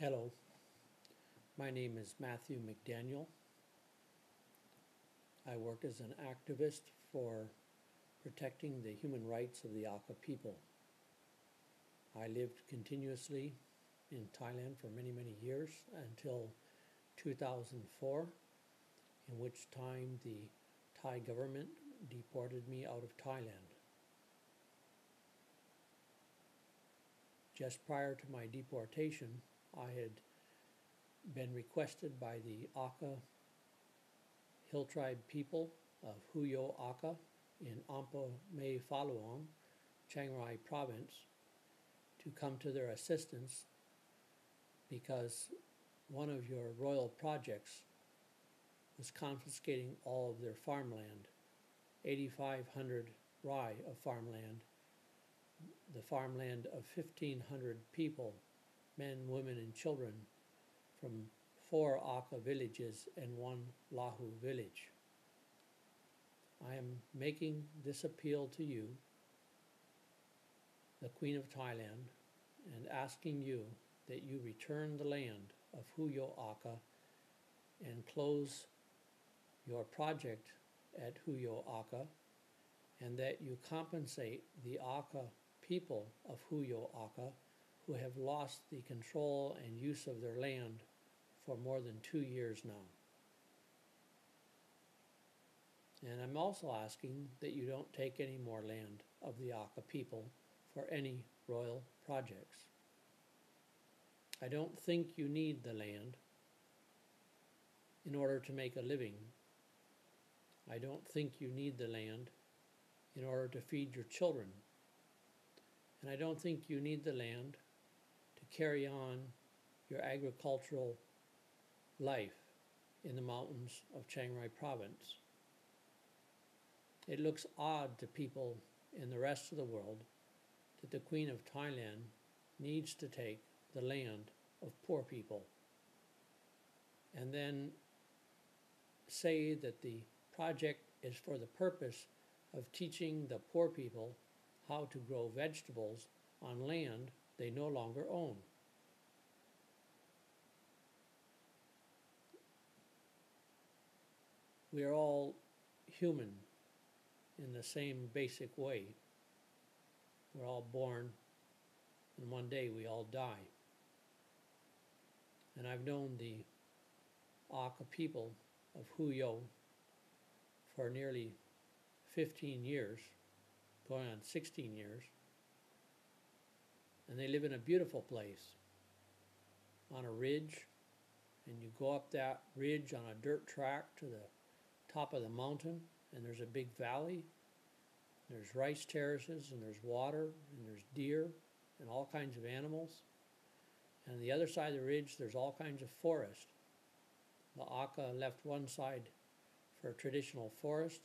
Hello, my name is Matthew McDaniel. I work as an activist for protecting the human rights of the Akha people. I lived continuously in Thailand for many years until 2004, in which time the Thai government deported me out of Thailand. Just prior to my deportation, I had been requested by the Akha Hill Tribe people of Hooh Akha in Ampa Mae Faluang, Chiang Rai province, to come to their assistance because one of your royal projects was confiscating all of their farmland, 8,500 rai of farmland, the farmland of 1,500 people, men, women, and children, from 4 Akha villages and 1 Lahu village. I am making this appeal to you, the Queen of Thailand, and asking you that you return the land of Hooh Akha and close your project at Hooh Akha, and that you compensate the Akha people of Hooh Akha who have lost the control and use of their land for more than 2 years now. And I'm also asking that you don't take any more land of the Akha people for any royal projects. I don't think you need the land in order to make a living. I don't think you need the land in order to feed your children. And I don't think you need the land to carry on your agricultural life in the mountains of Chiang Rai province. It looks odd to people in the rest of the world that the Queen of Thailand needs to take the land of poor people and then say that the project is for the purpose of teaching the poor people how to grow vegetables on land they no longer own. We are all human in the same basic way. We're all born, and one day we all die. And I've known the Akha people of Hooh for nearly 15 years, going on 16 years, and they live in a beautiful place on a ridge, and you go up that ridge on a dirt track to the top of the mountain, and there's a big valley. There's rice terraces, and there's water, and there's deer, and all kinds of animals. And on the other side of the ridge, there's all kinds of forest. The Akha left one side for a traditional forest,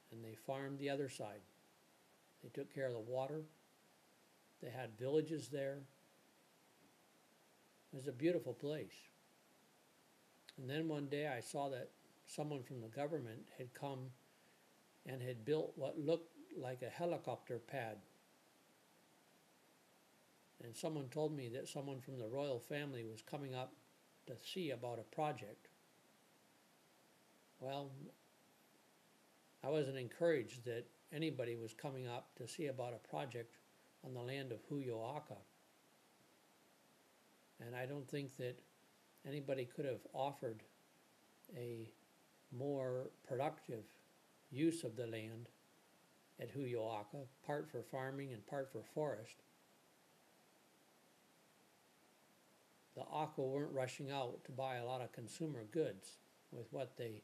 and they farmed the other side. They took care of the water. They had villages there. It was a beautiful place. And then one day I saw that someone from the government had come and had built what looked like a helicopter pad. And someone told me that someone from the royal family was coming up to see about a project. Well, I wasn't encouraged that anybody was coming up to see about a project on the land of Hooh Akha. And I don't think that anybody could have offered a more productive use of the land at Hooh Akha, part for farming and part for forest. The Akha weren't rushing out to buy a lot of consumer goods with what they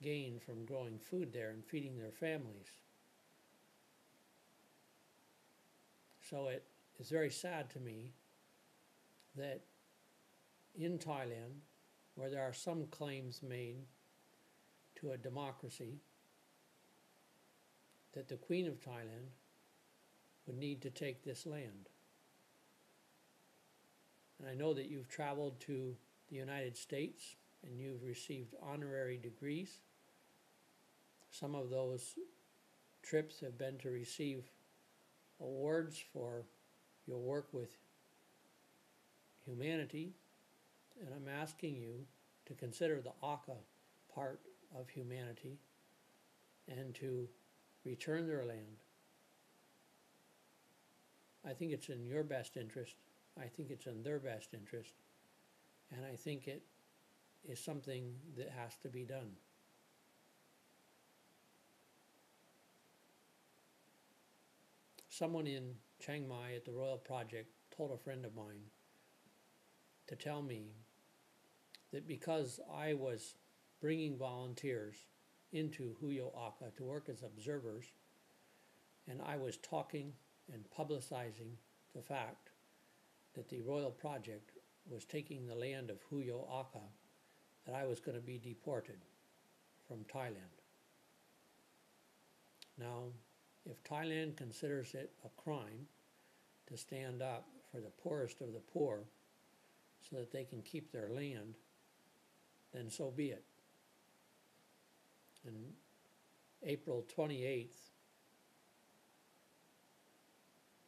gained from growing food there and feeding their families. So it is very sad to me that in Thailand, where there are some claims made to a democracy, that the Queen of Thailand would need to take this land. And I know that you've traveled to the United States and you've received honorary degrees. Some of those trips have been to receive awards for your work with humanity, and I'm asking you to consider the Akha part of humanity and to return their land. I think it's in your best interest. I think it's in their best interest. And I think it is something that has to be done. Someone in Chiang Mai at the Royal Project told a friend of mine to tell me that because I was bringing volunteers into Hooh Akha to work as observers, and I was talking and publicizing the fact that the Royal Project was taking the land of Hooh Akha, that I was going to be deported from Thailand. Now, if Thailand considers it a crime to stand up for the poorest of the poor so that they can keep their land, then so be it. And April 28th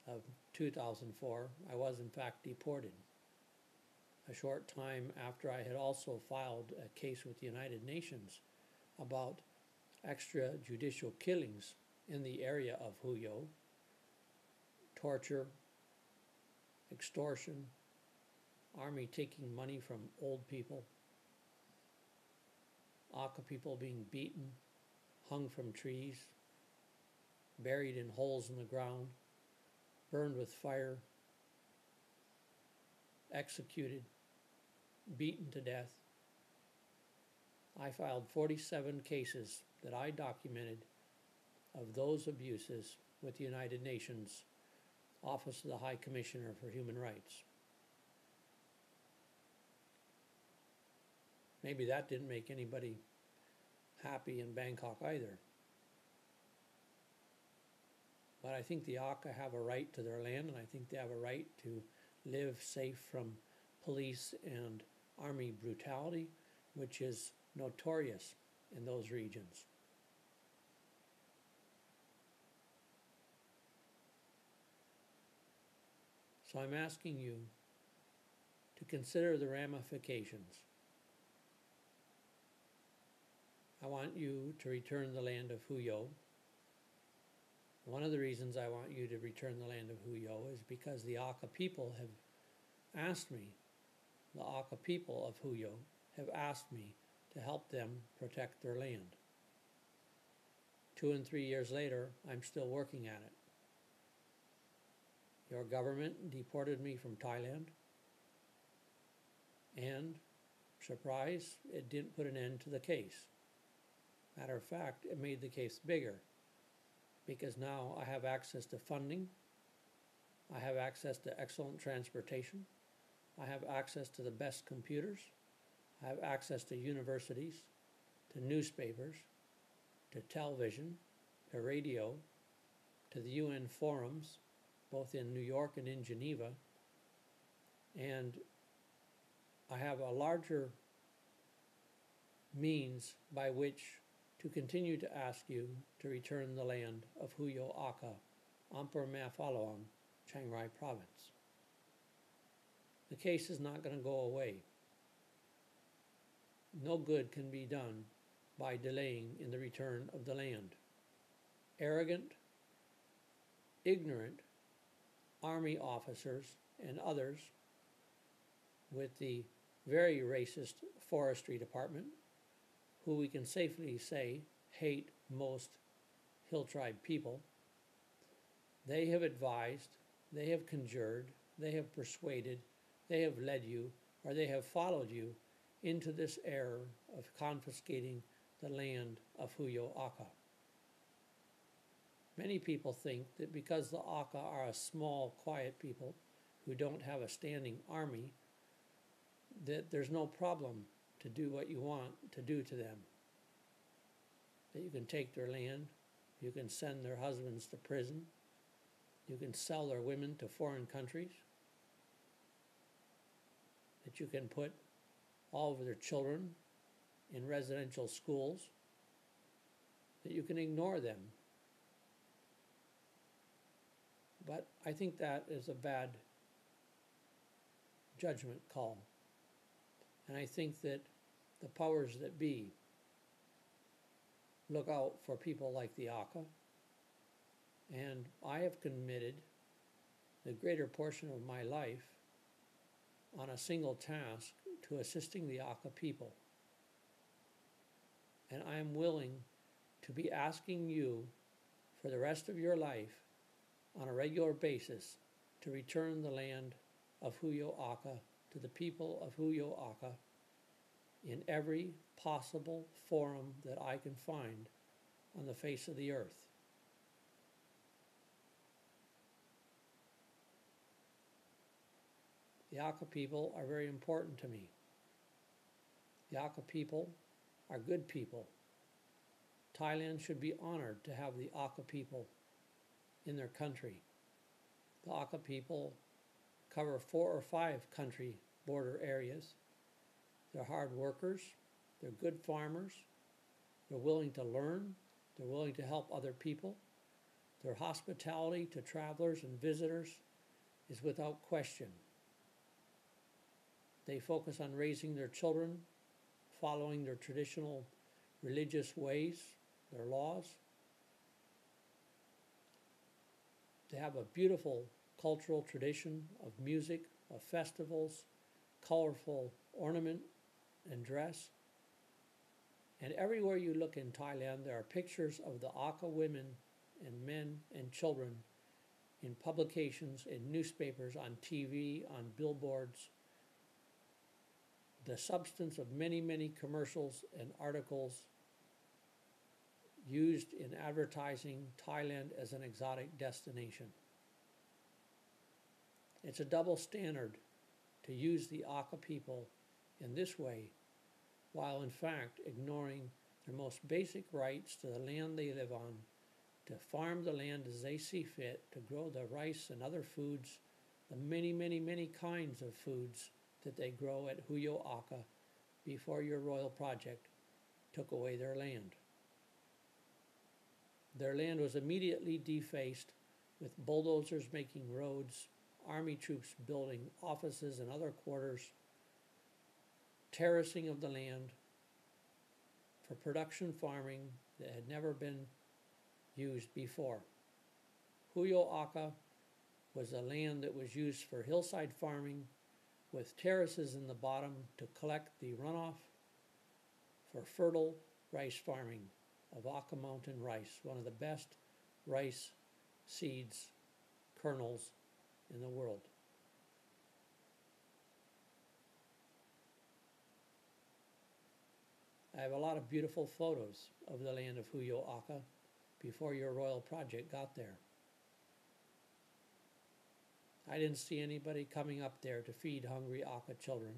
of 2004, I was in fact deported. A short time after I had also filed a case with the United Nations about extrajudicial killings in the area of Hooh, torture, extortion, army taking money from old people, Akha people being beaten, hung from trees, buried in holes in the ground, burned with fire, executed, beaten to death. I filed 47 cases that I documented of those abuses with the United Nations Office of the High Commissioner for Human Rights. Maybe that didn't make anybody happy in Bangkok either. But I think the Akha have a right to their land, and I think they have a right to live safe from police and army brutality, which is notorious in those regions. So I'm asking you to consider the ramifications. I want you to return the land of Hooh. One of the reasons I want you to return the land of Hooh is because the Akha people have asked me, the Akha people of Hooh have asked me to help them protect their land. 2 and 3 years later, I'm still working at it. Your government deported me from Thailand, and, surprise, it didn't put an end to the case. Matter of fact, it made the case bigger, because now I have access to funding, I have access to excellent transportation, I have access to the best computers, I have access to universities, to newspapers, to television, to radio, to the UN forums, both in New York and in Geneva, and I have a larger means by which to continue to ask you to return the land of Hooh Akha, Ampur Mea Falawang, Chiang Rai Province. The case is not going to go away. No good can be done by delaying in the return of the land. Arrogant, ignorant army officers and others with the very racist forestry department, who we can safely say hate most hill tribe people, they have advised, they have conjured, they have persuaded, they have led you, or they have followed you into this error of confiscating the land of Hooh Akha. Many people think that because the Akha are a small, quiet people who don't have a standing army, that there's no problem to do what you want to do to them. That you can take their land, you can send their husbands to prison, you can sell their women to foreign countries, that you can put all of their children in residential schools, that you can ignore them. But I think that is a bad judgment call. And I think that the powers that be look out for people like the Akha. And I have committed the greater portion of my life on a single task to assisting the Akha people. And I am willing to be asking you for the rest of your life on a regular basis to return the land of Hooh Akha to the people of Hooh Akha in every possible forum that I can find on the face of the earth. The Akha people are very important to me. The Akha people are good people. Thailand should be honored to have the Akha people in their country. The Akha people cover 4 or 5 country border areas. They're hard workers, they're good farmers, they're willing to learn, they're willing to help other people. Their hospitality to travelers and visitors is without question. They focus on raising their children, following their traditional religious ways, their laws. They have a beautiful cultural tradition of music, of festivals, colorful ornament and dress. And everywhere you look in Thailand, there are pictures of the Akha women and men and children in publications, in newspapers, on TV, on billboards. The substance of many, many commercials and articles used in advertising Thailand as an exotic destination. It's a double standard to use the Akha people in this way, while in fact ignoring their most basic rights to the land they live on, to farm the land as they see fit, to grow the rice and other foods, the many, many, many kinds of foods that they grow at Hooh Akha before your royal project took away their land. Their land was immediately defaced with bulldozers making roads, army troops building offices and other quarters, terracing of the land for production farming that had never been used before. Hooh Akha was a land that was used for hillside farming with terraces in the bottom to collect the runoff for fertile rice farming of Akha Mountain rice, one of the best rice seeds, kernels in the world. I have a lot of beautiful photos of the land of Hooh Akha before your royal project got there. I didn't see anybody coming up there to feed hungry Akha children.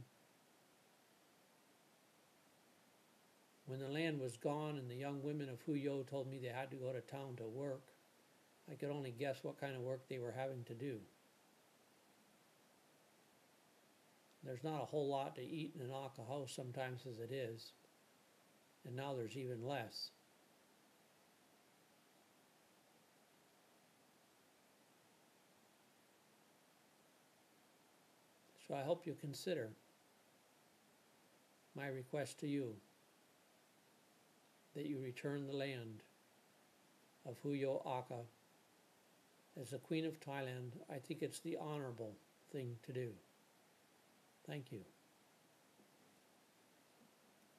When the land was gone and the young women of Hooh told me they had to go to town to work, I could only guess what kind of work they were having to do. There's not a whole lot to eat in an Akha house sometimes as it is, and now there's even less. So I hope you consider my request to you that you return the land of Hooh Akha. As the Queen of Thailand, I think it's the honorable thing to do. Thank you.